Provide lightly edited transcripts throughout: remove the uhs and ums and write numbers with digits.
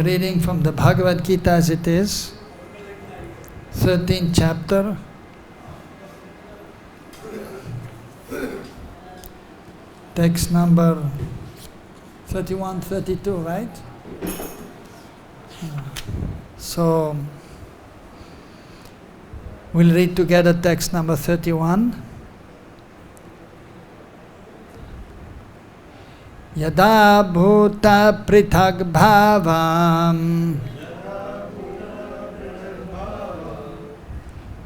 are reading from the Bhagavad-Gita as it is, 13th chapter, text number 31, 32, right? So, we'll read together text number 31. Yada bhuta prithak bhavam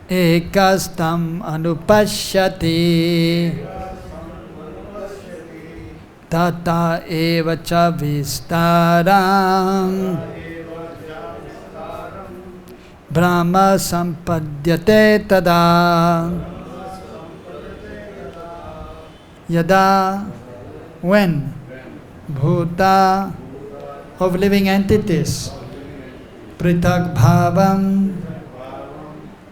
ekastam anupashyati tata eva cha vistaram brahma sampadyate tada. Yada, when? Bhuta, of living entities. Prithak bhavam,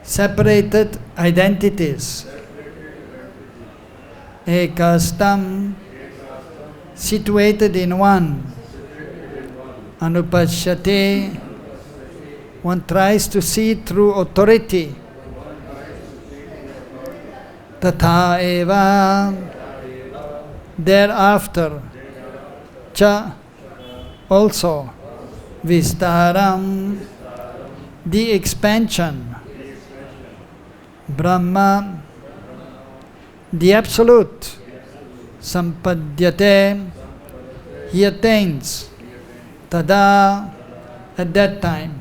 separated identities. Ekastam, situated in one. Anupashyate, one tries to see through authority. Tatha eva, thereafter. Cha, also. Vistaram, the expansion. Brahma, the absolute. Sampadyate, he attains. Tada, at that time.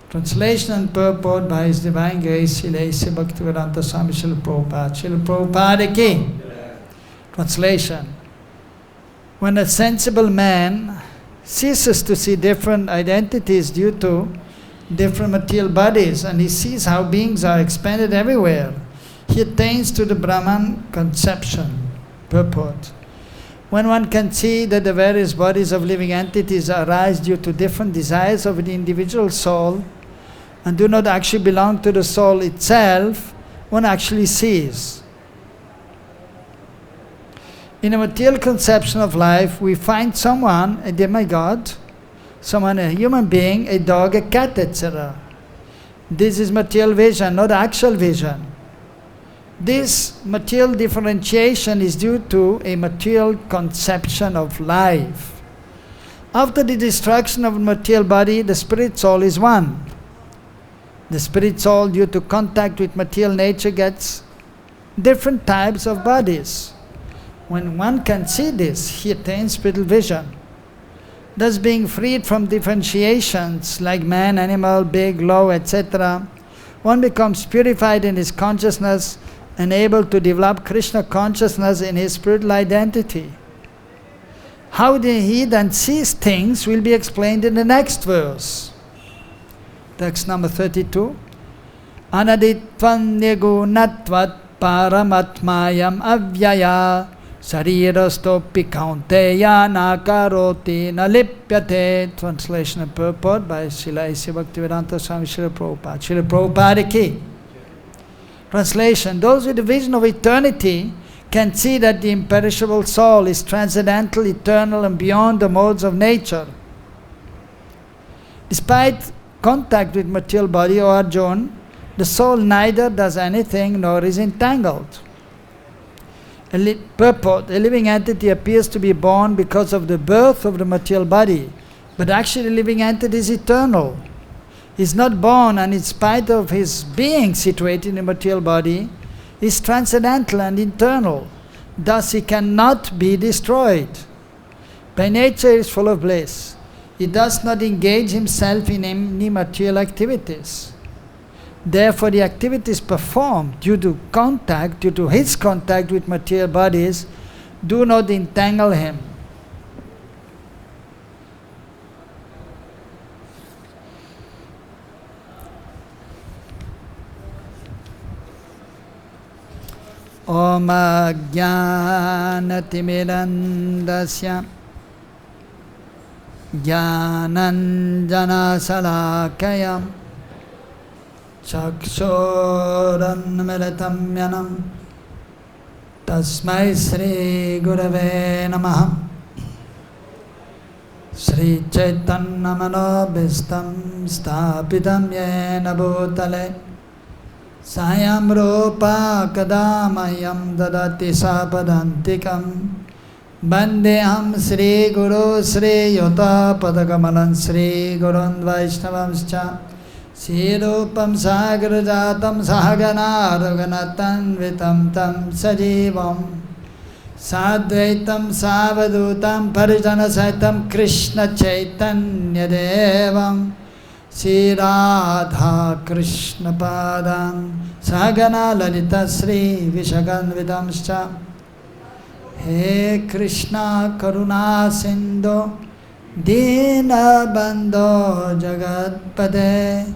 Translation and purport by His Divine Grace, Srila A.C. Bhakti-Vedanta Swami Srila Prabhupada. Srila Prabhupada ki. Translation. When a sensible man ceases to see different identities due to different material bodies, and he sees how beings are expanded everywhere, he attains to the Brahman conception. Purport. When one can see that the various bodies of living entities arise due to different desires of the individual soul and do not actually belong to the soul itself, one actually sees. In a material conception of life, we find someone, a demigod, someone, a human being, a dog, a cat, etc. This is material vision, not actual vision. This material differentiation is due to a material conception of life. After the destruction of the material body, the spirit soul is one. The spirit soul, due to contact with material nature, gets different types of bodies. When one can see this, he attains spiritual vision. Thus, being freed from differentiations like man, animal, big, low, etc., one becomes purified in his consciousness and able to develop Krishna consciousness in his spiritual identity. How he then sees things will be explained in the next verse. Text number 32. Anaditvam nigunatvat paramatmayam avyaya Sarirastopi kaunteya nakaroti nalipyate. Translation and purport by Srila A.C. Bhakti-Vedanta Swami Srila Prabhupada. Srila Prabhupada ki. Translation. Those with the vision of eternity can see that the imperishable soul is transcendental, eternal, and beyond the modes of nature. Despite contact with material body, O Arjuna, the soul neither does anything nor is entangled. Purport, a living entity appears to be born because of the birth of the material body, but actually the living entity is eternal. He is not born, and in spite of his being situated in the material body, he is transcendental and eternal. Thus he cannot be destroyed. By nature he is full of bliss. He does not engage himself in any material activities. Therefore, the activities performed due to his contact with material bodies, do not entangle him. Om Ajnanatimirandasya Jnananjana Salakaya Chakshuranmilitam yanam Tasmai Sri Gurave Namaha. Sri Chaitanya Manobhistam Sthapitam Yena Bhutale Sayam Rupa Kadamayam Dadati Sapadantikam Bandeham Sri Guru Sri Yota Padakamalan Sri Gurun Vaishnavamscha Sri Rupam Sagrajatam Sahagana Raghunatan Vitam Tam Sajivam Sadvaitam Savadutam Parijana Saitam Krishna Chaitanya Devam Sri Radha Krishna Padam Sagana Lalita Sri Vishaganvidamscha He Krishna Karuna Sindhu Dina Bandho Jagatpade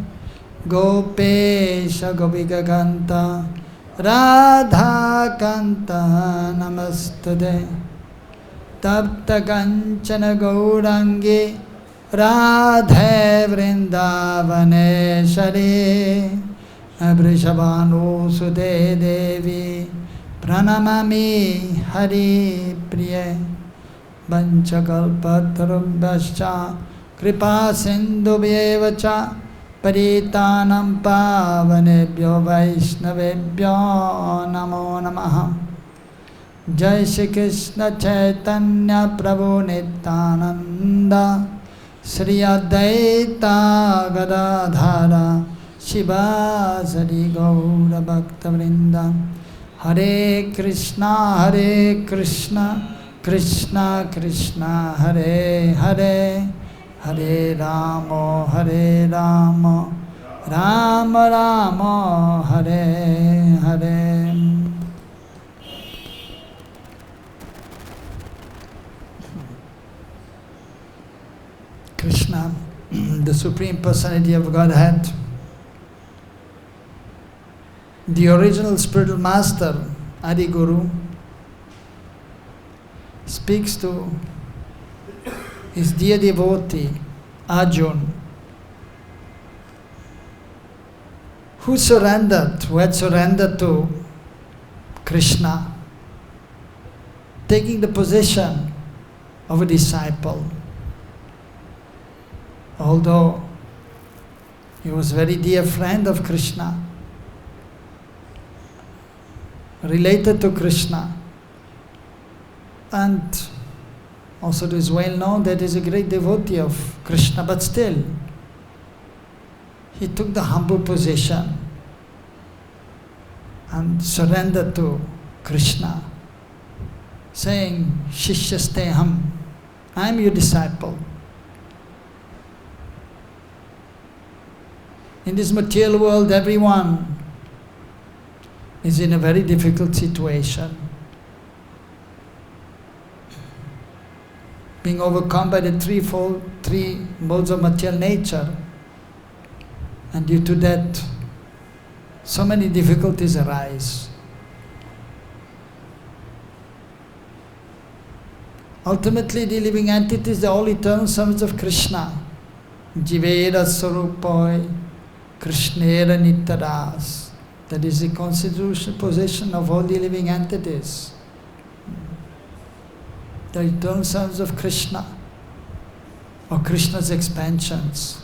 Gopesha Gopika Kanta Radha Kanta Namastude Tapta Kanchana Gaurangi Radhe Vrindavaneshari Vrishabhanu Sude Devi Pranamami Hari Priye Vanchakalpatarubhascha Kripa Sindhubhyevacha Paritanam Pavanebhyo Vaishnavebhyo Namo Namaha Jai Shri Krishna Chaitanya Prabhu Nityananda Sri Advaita Gadadhara Shivasari Gaura Bhakta Vrinda Hare Krishna Krishna Krishna Hare Hare Hare Rama Rama Rama Hare Hare. Krishna, the Supreme Personality of Godhead, the original spiritual master, Adi Guru, speaks to his dear devotee, Arjun, who had surrendered to Krishna, taking the position of a disciple. Although he was a very dear friend of Krishna, related to Krishna, and also it is well known that he is a great devotee of Krishna, but still he took the humble position and surrendered to Krishna, saying, Shishyasteham, I am your disciple. In this material world, everyone is in a very difficult situation, being overcome by the three modes of material nature, and due to that, so many difficulties arise. Ultimately, the living entities are all eternal servants of Krishna. Jivera Sarupoi, Krishnera Nitaras. That is the constitutional position of all the living entities. The eternal sons of Krishna, or Krishna's expansions.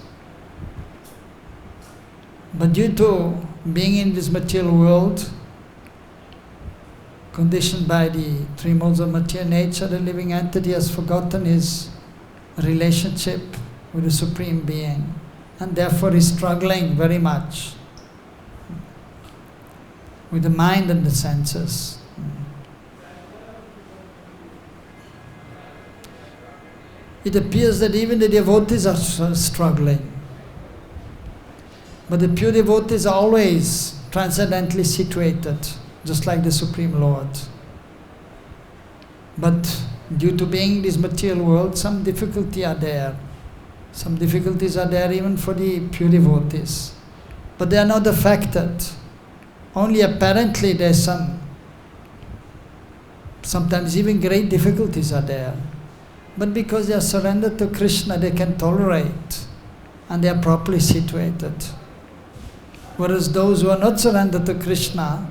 But due to being in this material world, conditioned by the three modes of material nature, the living entity has forgotten his relationship with the Supreme Being, and therefore is struggling very much with the mind and the senses. It appears that even the devotees are struggling. But the pure devotees are always transcendently situated, just like the Supreme Lord. But due to being in this material world, some difficulties are there. Some difficulties are there even for the pure devotees. But they are not affected. Only apparently there's sometimes even great difficulties are there. But because they are surrendered to Krishna, they can tolerate, and they are properly situated. Whereas those who are not surrendered to Krishna,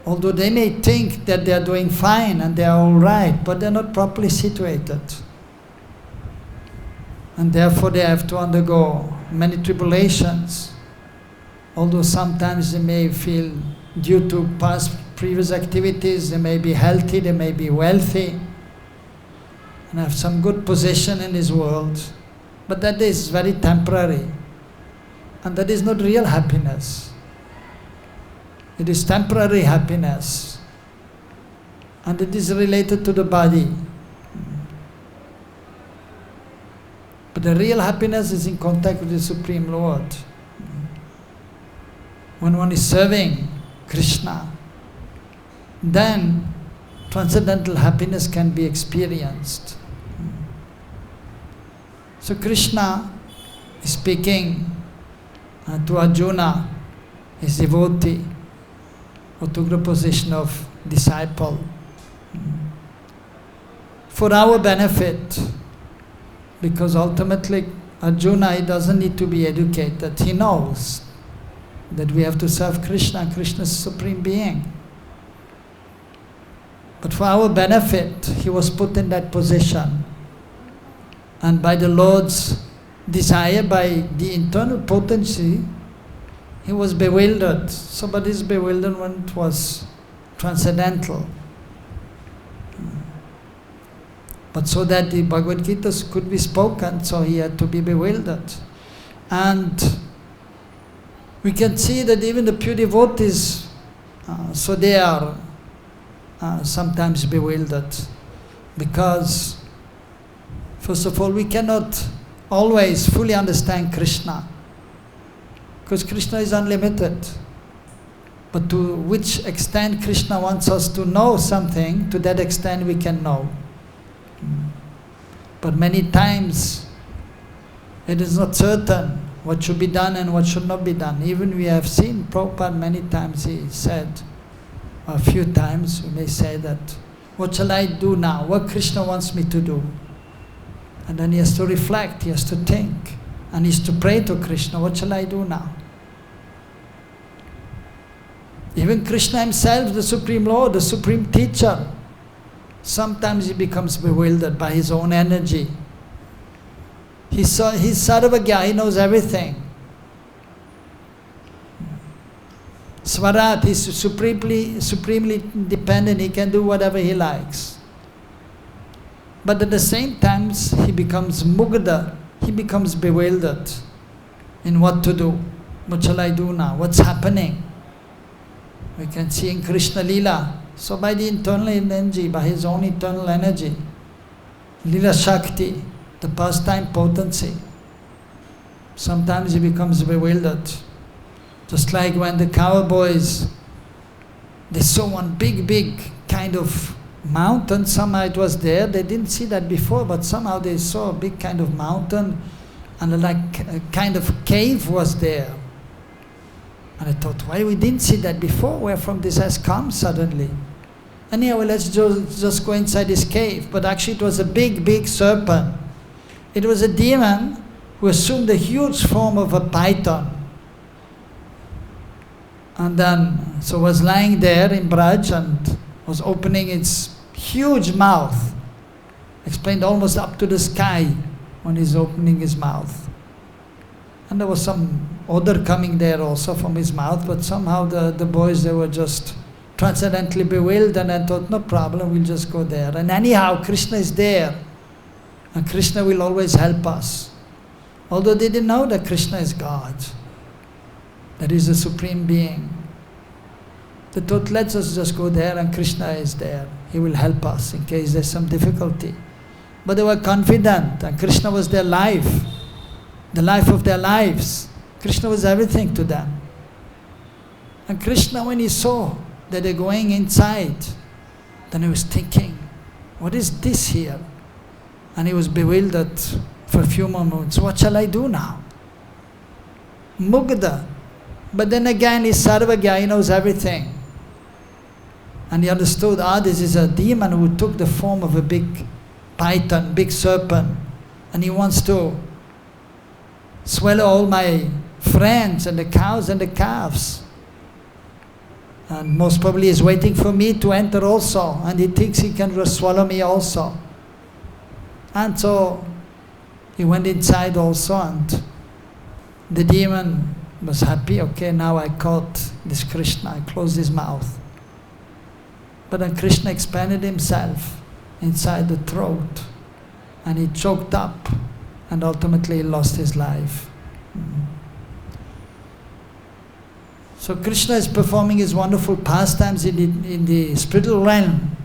although they may think that they are doing fine and they are all right, but they are not properly situated. and therefore they have to undergo many tribulations. Although sometimes they may feel, due to past previous activities, they may be healthy, they may be wealthy, and have some good position in this world, but that is very temporary, and that is not real happiness. It is temporary happiness, and it is related to the body. But the real happiness is in contact with the Supreme Lord. When one is serving Krishna, then transcendental happiness can be experienced. So Krishna is speaking to Arjuna, his devotee, who took the position of disciple. For our benefit, because ultimately Arjuna, he doesn't need to be educated. He knows that we have to serve Krishna, and Krishna is Supreme Being. But for our benefit, he was put in that position. And by the Lord's desire, by the internal potency, he was bewildered. So, but his bewilderment was transcendental. But so that the Bhagavad-Gita could be spoken, so he had to be bewildered. And we can see that even the pure devotees, so they are sometimes bewildered. Because, first of all, we cannot always fully understand Krishna. Because Krishna is unlimited. But to which extent Krishna wants us to know something, to that extent we can know. But many times it is not certain what should be done and what should not be done. Even we have seen Prabhupada many times, he said, a few times we may say that, what shall I do now? What Krishna wants me to do? And then he has to reflect, he has to think, and he has to pray to Krishna, what shall I do now? Even Krishna himself, the Supreme Lord, the Supreme Teacher, sometimes he becomes bewildered by his own energy. He's Sarvagya, he knows everything. Swarat, he's supremely independent, he can do whatever he likes. But at the same time, he becomes mugdha, he becomes bewildered in what to do. What shall I do now? What's happening? We can see in Krishna Lila. So by the internal energy, by his own internal energy, Lila Shakti, the pastime potency, sometimes he becomes bewildered. Just like when the cowboys, they saw one big kind of mountain, somehow it was there, they didn't see that before, but somehow they saw a big kind of mountain, and like a kind of cave was there. And I thought, why we didn't see that before? Where from this has come suddenly? Anyhow, let's just go inside this cave. But actually it was a big serpent. It was a demon who assumed the huge form of a python. And then, so was lying there in Braj and was opening its huge mouth. Explained almost up to the sky when he's opening his mouth. And there was some odor coming there also from his mouth, but somehow the boys, they were just transcendently bewildered and thought, no problem, we'll just go there. And anyhow, Krishna is there, and Krishna will always help us. Although they didn't know that Krishna is God, that is the Supreme Being. They thought, let's just go there and Krishna is there. He will help us in case there's some difficulty. But they were confident, and Krishna was their life, the life of their lives. Krishna was everything to them. And Krishna, when he saw that they're going inside, then he was thinking, what is this here? And he was bewildered for a few moments. What shall I do now? Mugdha. But then again, he's Sarvagya, he knows everything. And he understood, this is a demon who took the form of a big python, big serpent. And he wants to swallow all my friends and the cows and the calves. And most probably is waiting for me to enter also. And he thinks he can swallow me also. And so He went inside also, and the demon was happy. Okay, now I caught this Krishna. I closed his mouth. But then Krishna expanded himself inside the throat, and he choked up, and ultimately he lost his life. So Krishna is performing his wonderful pastimes in the spiritual realm,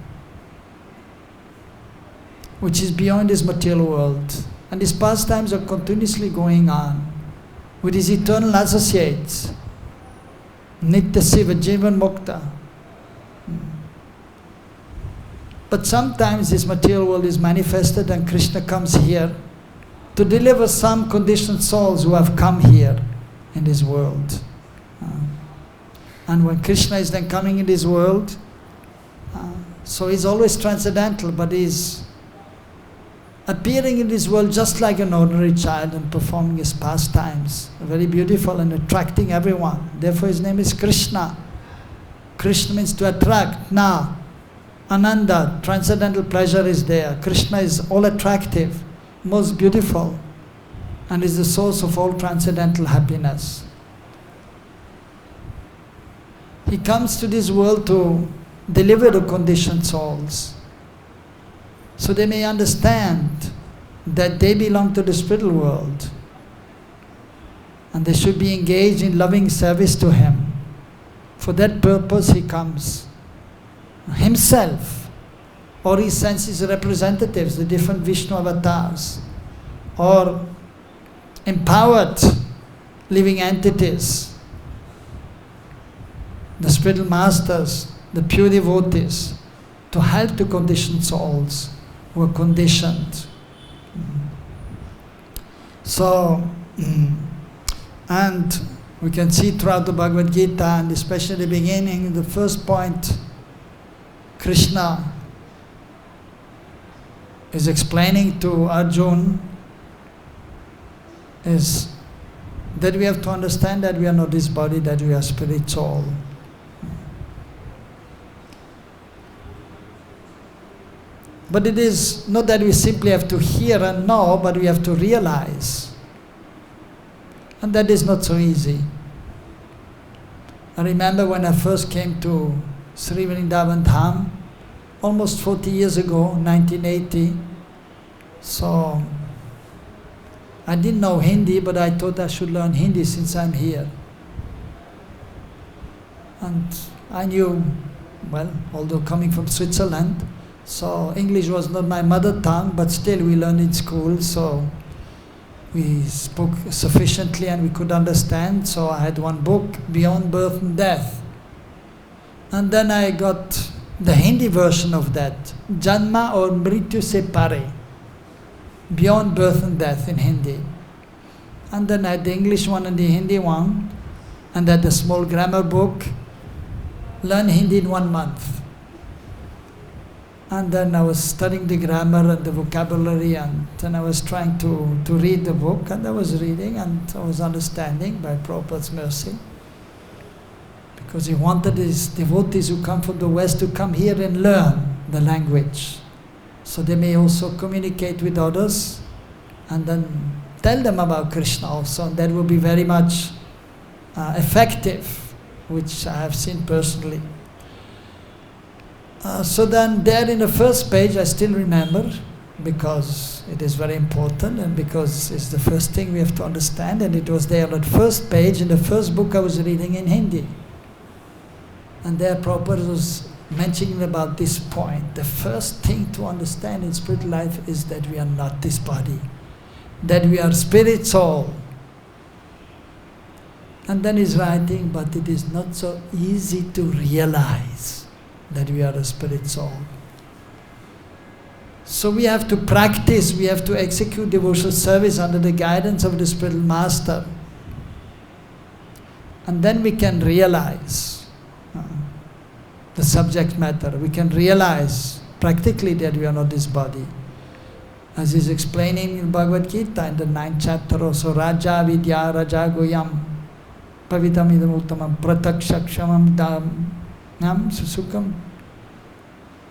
which is beyond his material world. And his pastimes are continuously going on with his eternal associates, Nitya Siva, Jivan Mukta. But sometimes this material world is manifested and Krishna comes here to deliver some conditioned souls who have come here in this world. And when Krishna is then coming in this world, so he's always transcendental, but he's appearing in this world just like an ordinary child and performing his pastimes. Very beautiful and attracting everyone. Therefore his name is Krishna. Krishna means to attract. Na, Ananda, transcendental pleasure is there. Krishna is all attractive, most beautiful, and is the source of all transcendental happiness. He comes to this world to deliver the conditioned souls, so they may understand that they belong to the spiritual world and they should be engaged in loving service to Him. For that purpose He comes Himself, or He sends His representatives, the different Vishnu avatars, or empowered living entities, the spiritual masters, the pure devotees, to help the conditioned souls who are conditioned. So, and we can see throughout the Bhagavad-Gita, and especially the beginning, the first point, Krishna is explaining to Arjuna is that we have to understand that we are not this body, that we are spirit soul. But it is not that we simply have to hear and know, but we have to realize. And that is not so easy. I remember when I first came to Sri Vrindavan Dham, almost 40 years ago, 1980. So I didn't know Hindi, but I thought I should learn Hindi since I'm here. And I knew, well, although coming from Switzerland, so English was not my mother tongue, but still we learned in school, so we spoke sufficiently and we could understand. So I had one book, Beyond Birth and Death. And then I got the Hindi version of that, Janma or Mrityu Se Pare, Beyond Birth and Death in Hindi. And then I had the English one and the Hindi one, and then the small grammar book, learn Hindi in 1 month. And then I was studying the grammar and the vocabulary, and then I was trying to read the book, and I was reading and I was understanding by Prabhupada's mercy. Because he wanted his devotees who come from the West to come here and learn the language, so they may also communicate with others and then tell them about Krishna also. And that will be very much effective, which I have seen personally. So then there in the first page, I still remember, because it is very important and because it's the first thing we have to understand, and it was there on the first page in the first book I was reading in Hindi. And there Prabhupada was mentioning about this point. The first thing to understand in spiritual life is that we are not this body, that we are spirit soul. And then he's writing, but it is not so easy to realize that we are a spirit soul. So we have to practice, we have to execute devotional service under the guidance of the spiritual master. And then we can realize the subject matter. We can realize practically that we are not this body. As he's explaining in Bhagavad-Gita in the 9th chapter also, Raja Vidya Raja Goyam Pavitam Idam Uttamam Pratakshakshamam Nam Susukam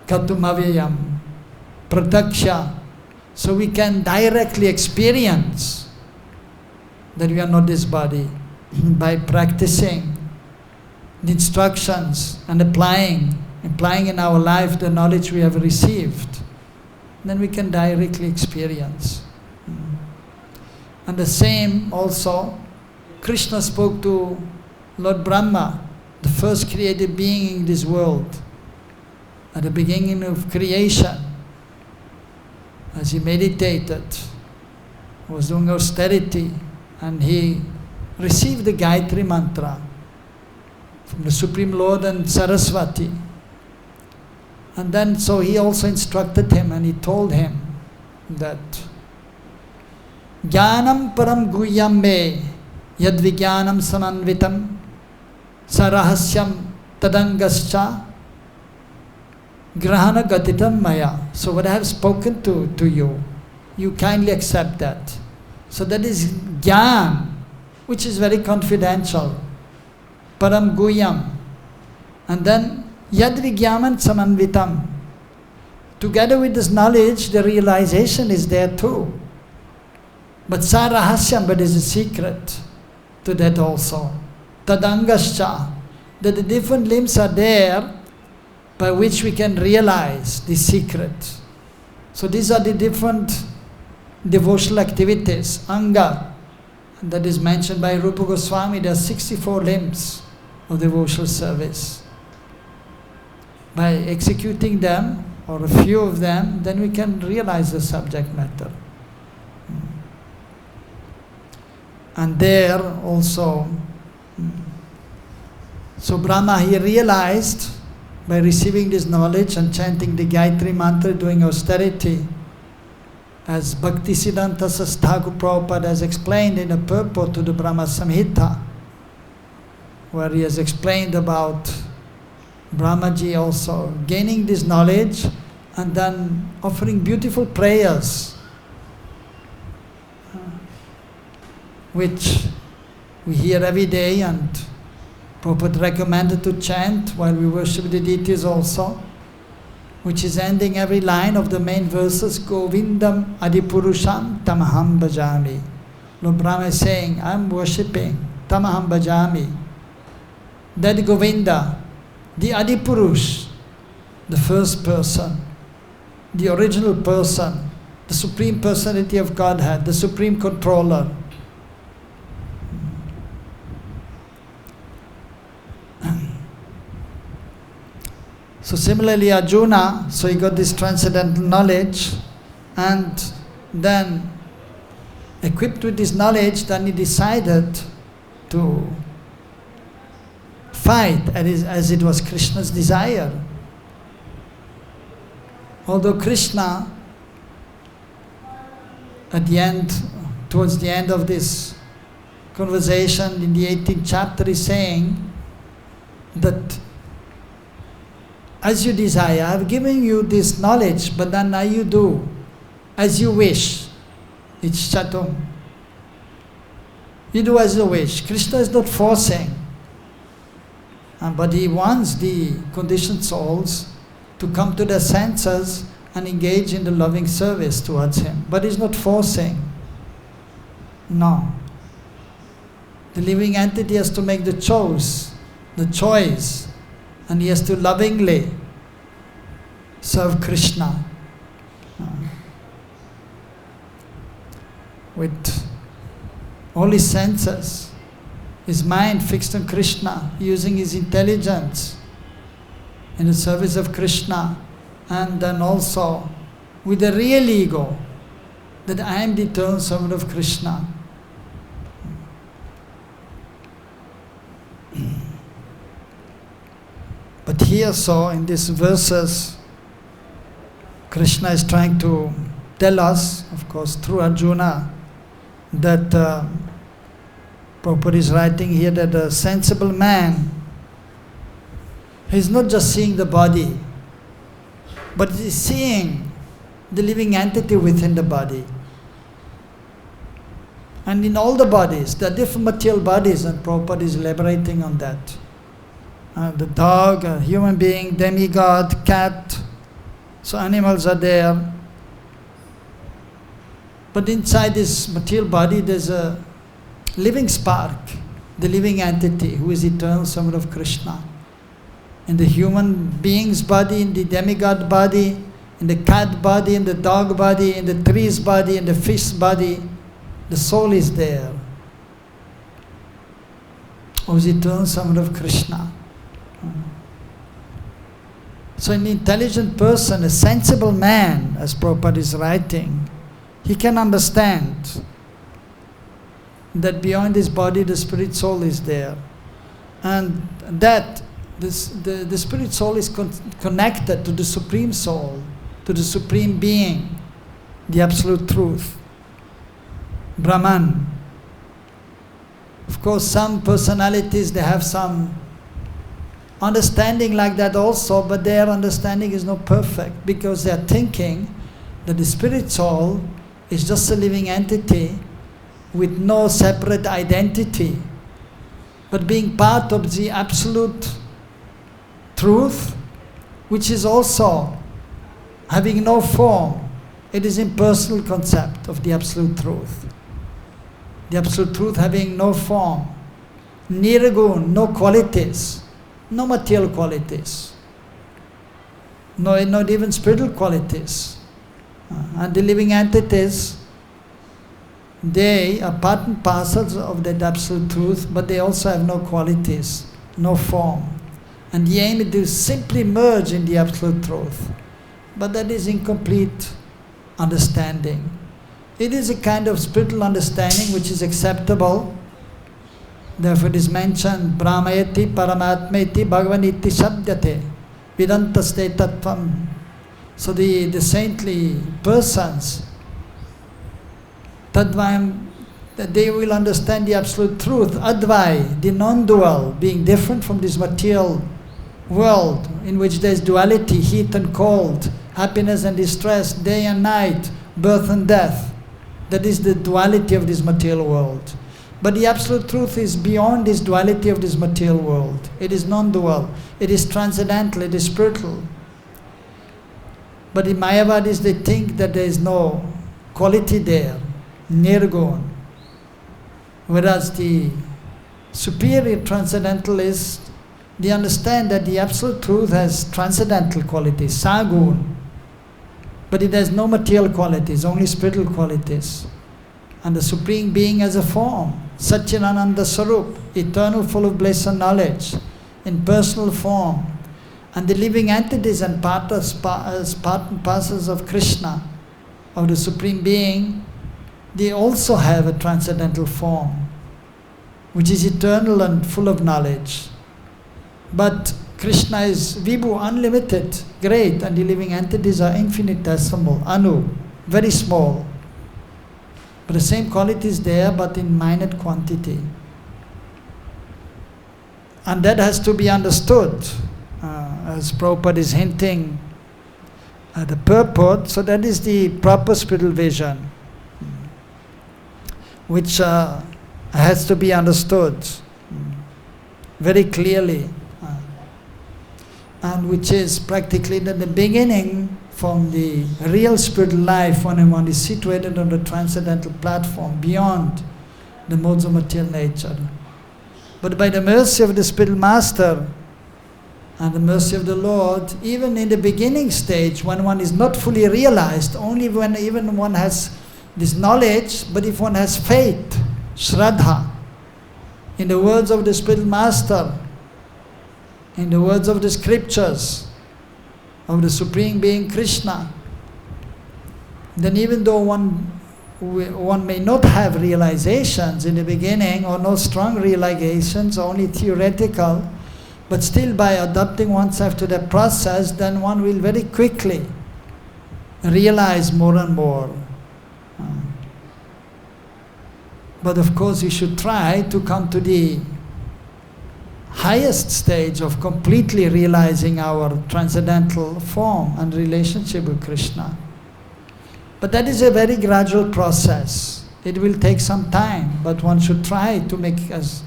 Katumavayam Prataksha So we can directly experience that we are not this body by practicing the instructions and applying in our life the knowledge we have received. Then we can directly experience. And the same also, Krishna spoke to Lord Brahma, the first created being in this world, at the beginning of creation, as he meditated, was doing austerity, and he received the Gayatri mantra from the Supreme Lord and Saraswati. And then so he also instructed him, and he told him that Jnanam param guhyam me yad vijnanam samanvitam sarahasyam tadangascha grahana gatitam maya. So what I have spoken to you, you kindly accept that. So that is Jnana, which is very confidential. Param guhyam. And then Yad Vigyaman Samanvitam. Together with this knowledge, the realization is there too. But Sarahasyam, but is a secret to that also. Tadangascha, that the different limbs are there by which we can realize the secret. So these are the different devotional activities. Anga, that is mentioned by Rupa Goswami, there are 64 limbs of devotional service. By executing them, or a few of them, then we can realize the subject matter. And there also, so Brahma, he realized by receiving this knowledge and chanting the Gayatri mantra, doing austerity, as Bhaktisiddhanta Thakur Prabhupada has explained in the purport to the Brahma Samhita, where he has explained about Brahmaji also gaining this knowledge and then offering beautiful prayers, which we hear every day, and Prabhupada recommended to chant while we worship the deities also, which is ending every line of the main verses, Govindam Adipurusham Tamaham Bhajami. Lord Brahma is saying, I am worshipping Tamaham Bhajami. That Govinda, the Adipurush, the first person, the original person, the Supreme Personality of Godhead, the Supreme Controller. So similarly Arjuna, so he got this transcendental knowledge, and then equipped with this knowledge, then he decided to fight as it was Krishna's desire. Although Krishna, at the end, towards the end of this conversation in the 18th chapter, is saying that as you desire, I have given you this knowledge, but then now you do as you wish. It's chatum. You do as you wish. Krishna is not forcing. But he wants the conditioned souls to come to their senses and engage in the loving service towards him. But he's not forcing. No. The living entity has to make the choice, and he has to lovingly serve Krishna with all his senses, his mind fixed on Krishna, using his intelligence in the service of Krishna, and then also with the real ego that I am the eternal servant of Krishna. But here, so in these verses, Krishna is trying to tell us, of course, through Arjuna, that Prabhupada is writing here that a sensible man, he's not just seeing the body, but he's seeing the living entity within the body. And in all the bodies, there are different material bodies, and Prabhupada is elaborating on that. The dog, a human being, demigod, cat, so animals are there. But inside this material body there's a living spark, the living entity who is eternal Son of Krishna. In the human being's body, in the demigod body, in the cat body, in the dog body, in the tree's body, in the fish's body, the soul is there. Who is eternal Son of Krishna. So an intelligent person, a sensible man, as Prabhupada is writing, he can understand that beyond this body the spirit soul is there. And that the spirit soul is connected to the supreme soul, to the supreme being, the absolute truth, Brahman. Of course, some personalities, they have some understanding like that also, but their understanding is not perfect because they are thinking that the spirit soul is just a living entity with no separate identity, but being part of the absolute truth, which is also having no form. It is impersonal concept of the absolute truth. The absolute truth having no form, nirgun, no qualities, no material qualities, not even spiritual qualities. And the living entities, they are part and parcels of that absolute truth, but they also have no qualities, no form. And the aim is to simply merge in the absolute truth. But that is incomplete understanding. It is a kind of spiritual understanding which is acceptable. Therefore it is mentioned, Brahmayati Paramatmeti Bhagavaniti Shabdyate Vidantaste Tattvam. So the saintly persons, Tadvayam, that they will understand the absolute truth, Advai, the non-dual, being different from this material world in which there is duality, heat and cold, happiness and distress, day and night, birth and death. That is the duality of this material world. But the absolute truth is beyond this duality of this material world. It is non-dual, it is transcendental, it is spiritual. But the Mayavadis, they think that there is no quality there, nirgun. Whereas the superior transcendentalists, they understand that the absolute truth has transcendental qualities, sagun. But it has no material qualities, only spiritual qualities. And the Supreme Being has a form, Satchidananda Sarup, eternal, full of bliss and knowledge, in personal form. And the living entities and part and parcels of Krishna, of the Supreme Being, they also have a transcendental form, which is eternal and full of knowledge. But Krishna is Vibhu, unlimited, great, and the living entities are infinitesimal, Anu, very small. But the same quality is there, but in minute quantity. And that has to be understood, as Prabhupada is hinting at the purport. So that is the proper spiritual vision, which has to be understood very clearly. And which is practically the beginning from the real spiritual life when one is situated on the transcendental platform beyond the modes of material nature. But by the mercy of the spiritual master and the mercy of the Lord, even in the beginning stage when one is not fully realized, only when even one has this knowledge, but if one has faith, Shraddha, in the words of the spiritual master, in the words of the scriptures, of the Supreme Being Krishna, then even though one may not have realizations in the beginning, or no strong realizations, only theoretical, but still by adapting oneself to the process, then one will very quickly realize more and more. But of course we should try to come to the highest stage of completely realizing our transcendental form and relationship with Krishna. But that is a very gradual process. It will take some time, but one should try to make as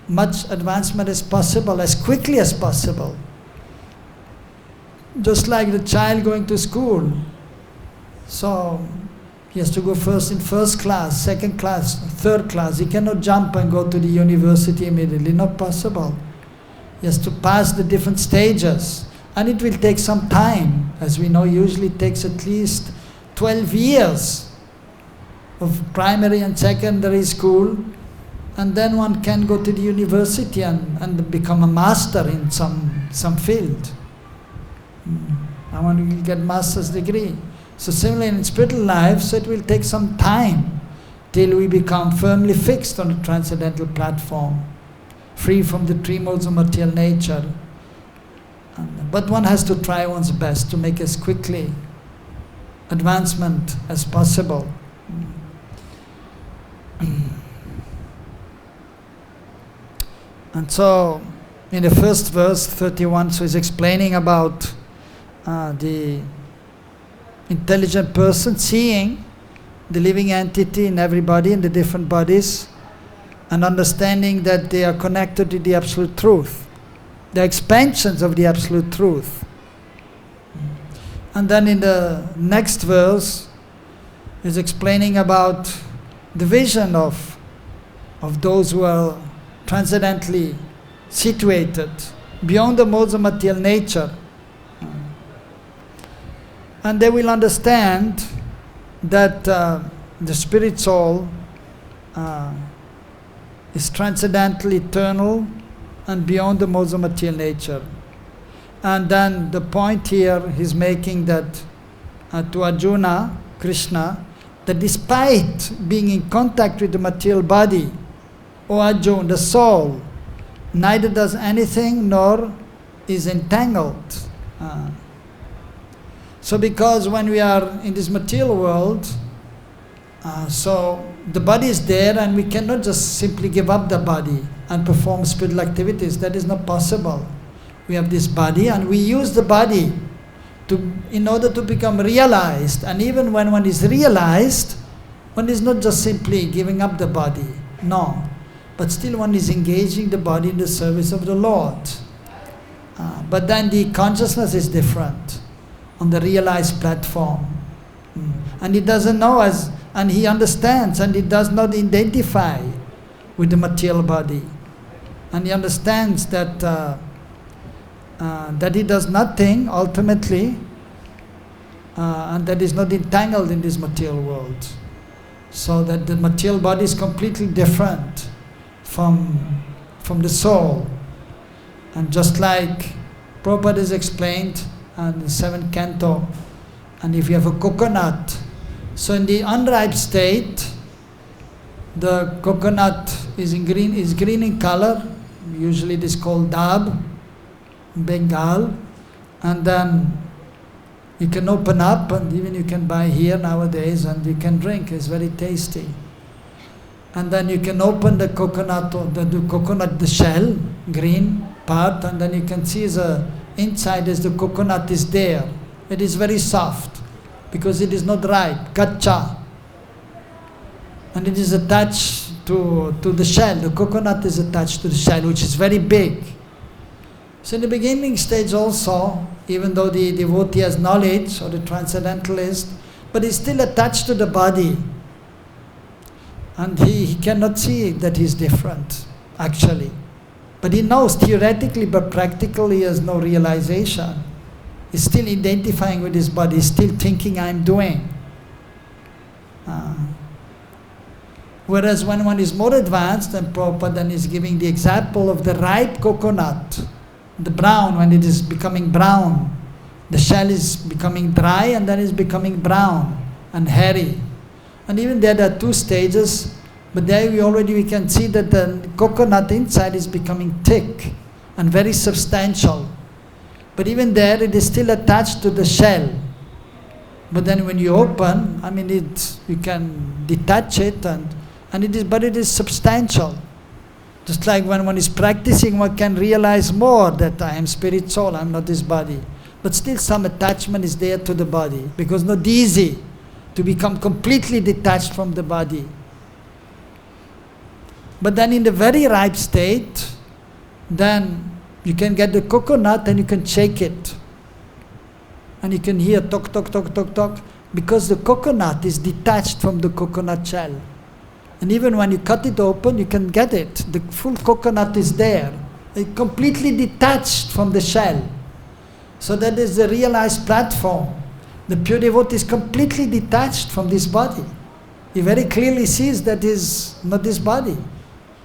much advancement as possible, as quickly as possible. Just like the child going to school. So He has to go first in first class, second class, third class. He cannot jump and go to the university immediately, not possible. He has to pass the different stages. And it will take some time. As we know, usually it takes at least 12 years of primary and secondary school. And then one can go to the university and become a master in some field. And one will get master's degree. So similarly in spiritual life, so it will take some time till we become firmly fixed on the transcendental platform, free from the three modes of material nature. But one has to try one's best to make as quickly advancement as possible. And so in the first verse, 31, so he's explaining about the intelligent person seeing the living entity in everybody, in the different bodies, and understanding that they are connected to the absolute truth. They are expansions of the absolute truth. And then in the next verse, he's explaining about the vision of those who are transcendently situated, beyond the modes of material nature. And they will understand that the spirit soul is transcendental, eternal, and beyond the modes of material nature. And then the point here he's making that to Arjuna, Krishna, that despite being in contact with the material body, O Arjuna, the soul neither does anything nor is entangled. So because when we are in this material world, so the body is there and we cannot just simply give up the body and perform spiritual activities. That is not possible. We have this body and we use the body in order to become realized. And even when one is realized, one is not just simply giving up the body. No. But still one is engaging the body in the service of the Lord. But then the consciousness is different on the realized platform. And he doesn't know and he understands and he does not identify with the material body. And he understands that he does nothing ultimately and that is not entangled in this material world. So that the material body is completely different from the soul. And just like Prabhupada has explained in the 7th canto, and if you have a coconut, so in the unripe state, the coconut is green in color, usually it is called dab, Bengal, and then you can open up, and even you can buy here nowadays, and you can drink, it's very tasty. And then you can open the coconut, the shell, green part, and then you can see inside as the coconut is there. It is very soft, because it is not ripe, kacha. And it is attached to the shell. The coconut is attached to the shell, which is very big. So in the beginning stage also, even though the devotee has knowledge, or the transcendentalist, but he's still attached to the body. And he cannot see that he's different, actually. But he knows theoretically, but practically he has no realization. He's still identifying with his body, he's still thinking, I'm doing. Whereas when one is more advanced, and Prabhupada then is giving the example of the ripe coconut, the brown, when it is becoming brown, the shell is becoming dry and then is becoming brown and hairy. And even there are two stages, but there we can see that the coconut inside is becoming thick and very substantial. But even there it is still attached to the shell. But then when you open, you can detach it but it is substantial. Just like when one is practicing, one can realize more that I am spirit soul, I am not this body. But still some attachment is there to the body, because not easy to become completely detached from the body. But then in the very ripe state, then you can get the coconut and you can shake it. And you can hear tok, tok, tok, tok, tok. because the coconut is detached from the coconut shell. And even when you cut it open, you can get it. The full coconut is there. It's completely detached from the shell. So that is the realized platform. The pure devotee is completely detached from this body. He very clearly sees that is not this body.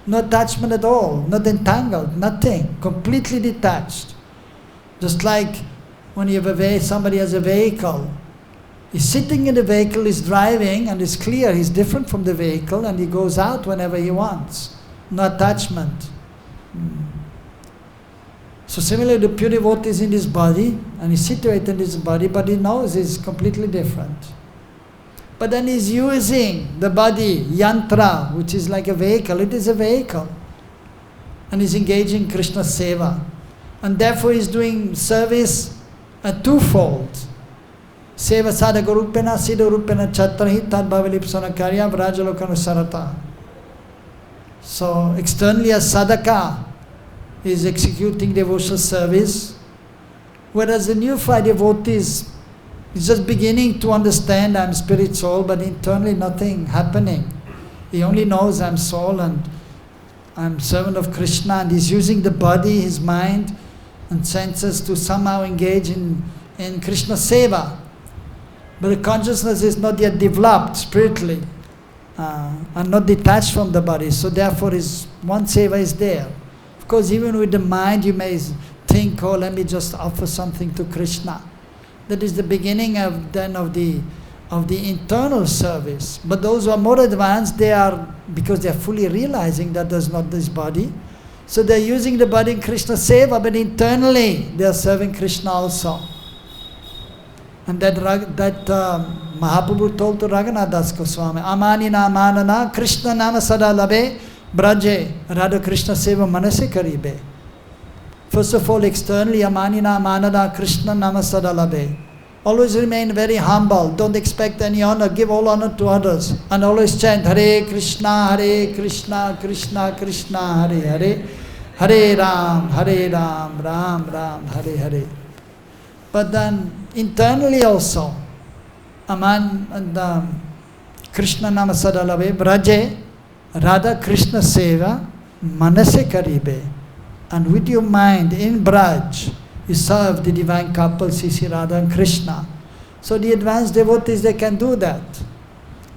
No attachment at all, not entangled, nothing. Completely detached. Just like when you have somebody has a vehicle. He's sitting in the vehicle, he's driving, and it's clear he's different from the vehicle, and he goes out whenever he wants. No attachment. So similarly, the pure devotee is in this body, and he's situated in this body, but he knows he's completely different. But then he's using the body, yantra, which is like a vehicle. It is a vehicle. And he's engaging in Krishna seva. And therefore he's doing service twofold. Seva sadhaka rupena, siddha rupena chatrahi, tad bhavalipsana karya, vrajalokanu sarata. So externally as sadhaka is executing devotional service, whereas the neophyte devotee is just beginning to understand I'm spirit soul, but internally nothing happening. He only knows I'm soul and I'm servant of Krishna, and he's using the body, his mind and senses to somehow engage in Krishna seva. But the consciousness is not yet developed spiritually and not detached from the body. So therefore one seva is there. Of course, even with the mind you may think, oh, let me just offer something to Krishna. That is the beginning of the internal service. But those who are more advanced, because they are fully realizing that there's not this body, so they're using the body in Krishna seva, but internally they are serving Krishna also. And that Mahaprabhu told to Raghunath Das Goswami, Amanina manana Krishna nama sada labe braje Radha Krishna seva manase karibe. First of all, externally, Amanina manana Krishna nama sada labe. Always remain very humble. Don't expect any honor. Give all honor to others. And always chant Hare Krishna, Krishna Krishna, Hare Hare. Hare Ram, Ram Ram, Hare Hare. But then internally also, Krishna nama sadalave, Braje, Radha Krishna seva, Manase Karibe. And with your mind in Braj, you serve the divine couple, Sisi Radha and Krishna. So the advanced devotees, they can do that.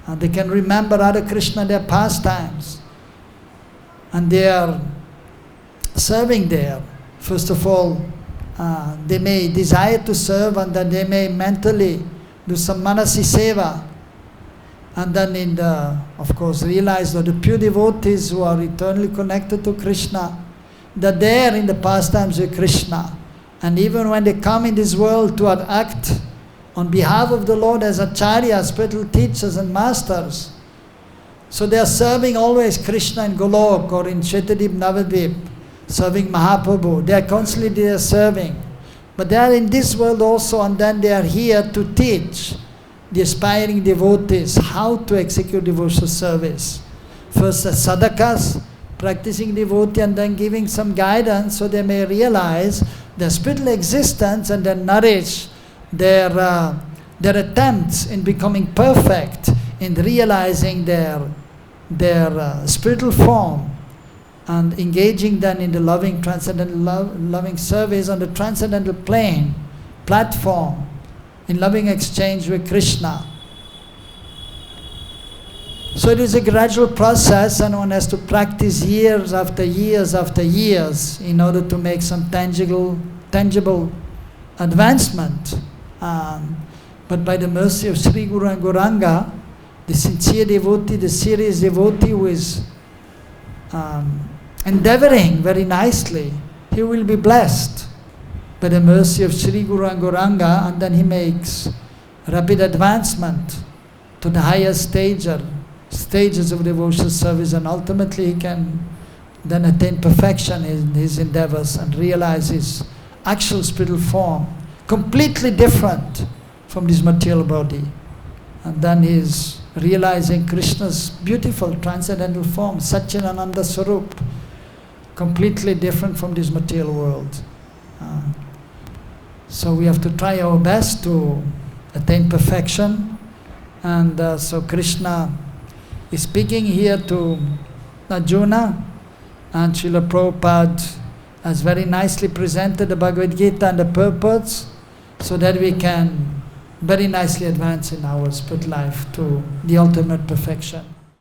And they can remember Radha Krishna, their pastimes. And they are serving there. First of all, they may desire to serve, and then they may mentally do some manasi seva. And then of course, realize that the pure devotees who are eternally connected to Krishna, they're there in the pastimes with Krishna. And even when they come in this world to act on behalf of the Lord as acharyas, spiritual teachers and masters, so they are serving always Krishna in Golok or in Shetadip Navadvip, serving Mahaprabhu. They are constantly there serving. But they are in this world also, and then they are here to teach the aspiring devotees how to execute devotional service. First as sadhakas, practicing devotee, and then giving some guidance so they may realize their spiritual existence and then nourish their attempts in becoming perfect, in realizing their spiritual form, and engaging then in the loving transcendental loving service on the transcendental platform, in loving exchange with Krishna. So it is a gradual process, and one has to practice years after years after years in order to make some tangible advancement. But by the mercy of Sri Guru and Gauranga, the sincere devotee, the serious devotee who is endeavoring very nicely, he will be blessed by the mercy of Sri Guru and Gauranga, and then he makes rapid advancement to the higher stages of devotional service, and ultimately he can then attain perfection in his endeavors and realize his actual spiritual form, completely different from this material body. And then he is realizing Krishna's beautiful transcendental form, Satchidananda Swarup, completely different from this material world. So we have to try our best to attain perfection And so Krishna is speaking here to Arjuna, and Srila Prabhupada has very nicely presented the Bhagavad-Gita and the purpose, so that we can very nicely advance in our spiritual life to the ultimate perfection.